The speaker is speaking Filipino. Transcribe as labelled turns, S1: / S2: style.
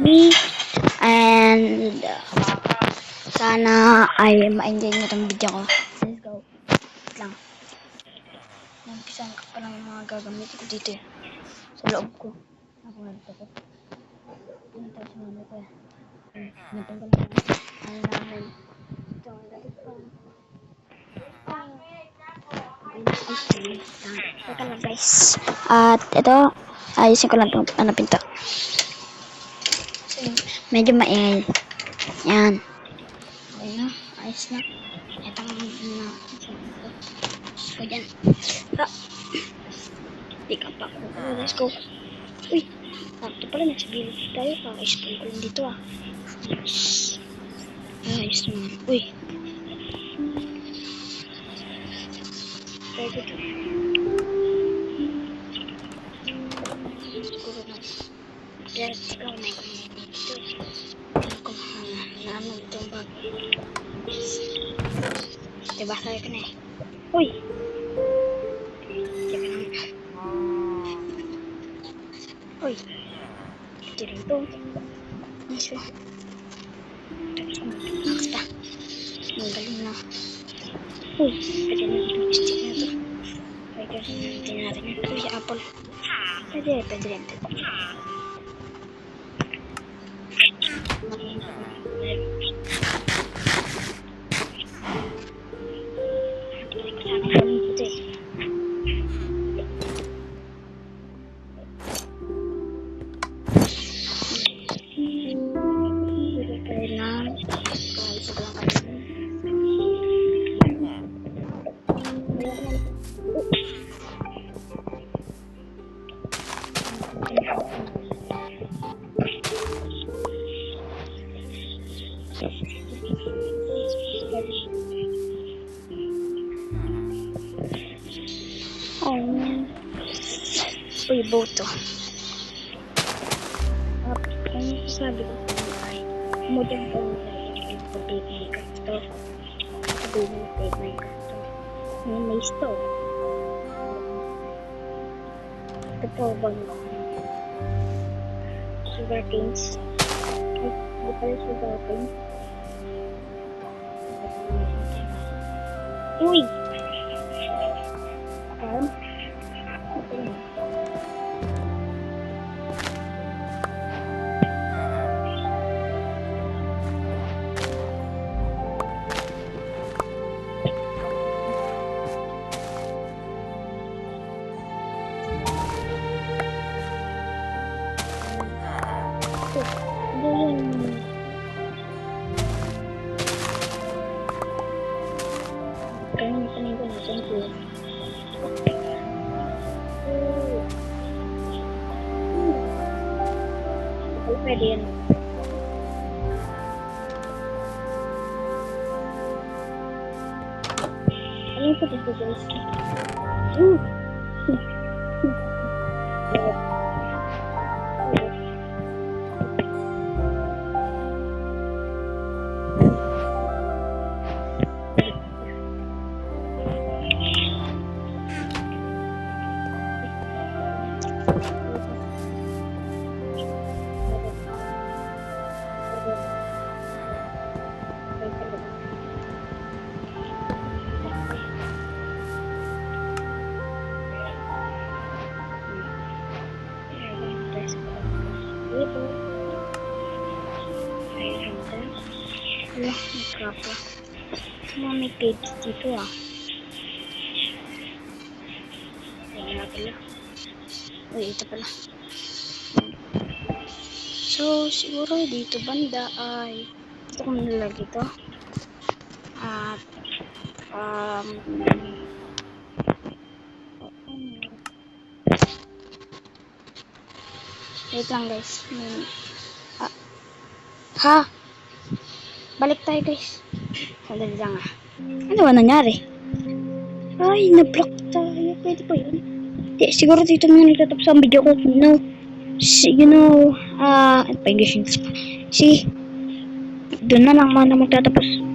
S1: me and sana ay ma-enjoy nyo itong video ko. Let's go. Wait lang. Nagpisan ka pa lang yung mga gagamit ko dito eh. Sa loob ko. Ako nga dito ko. Ano tayo sa mga ko eh. Natanggal ko. Ano namin. Ito ang galit ko. Teka lang guys. At ito, ayusin ko lang itong pinto. Medyo maingay. Yan. Ayun na. Ayos na. Ito ang na. So, dyan. Pick up ako. Let's go. Uy. Sakto pala. Nasa bilog tayo. Kaka-spawn ko lang dito ah. Ayos naman. Uy. Pwede dito. Siguro na. Pero ikaw na ikaw dito. Ako naman itong bag. Diba sabi ka na eh. Uy! Teka lang. Uy! Ito rin ito. Nice oh. Basta. Magaling na. Uy! Pwede na itong stick na ito. Pwede natin yan. Uy, apple. Pwede rin. Oh man. Uy, boto. Ano sabi ko sa mga mo dyan ko yung pag-ibig ka ito. Pag-ibig ka ito. May store. Ito po ba mo? Sugar canes. Ay, hindi pala sugar canes. Uy! Kayaknya pening ko na siyempre. Ay, pwede yan. Ano yung pwede ko guys? Wala, nagkapa. May page dito ah. Ayan nga pala. Uy, ito pala. So, siguro dito banda ay ito kung nalagay ito. At wait lang guys. Ha? Balik tayo guys. Sandali lang ah. Ano ba nangyari? Ay, na-block tayo. Pwede pa yun? Di, siguro dito na nagtatapos ang video ko. No. You know, ano pa English? See? Doon na lang magtatapos.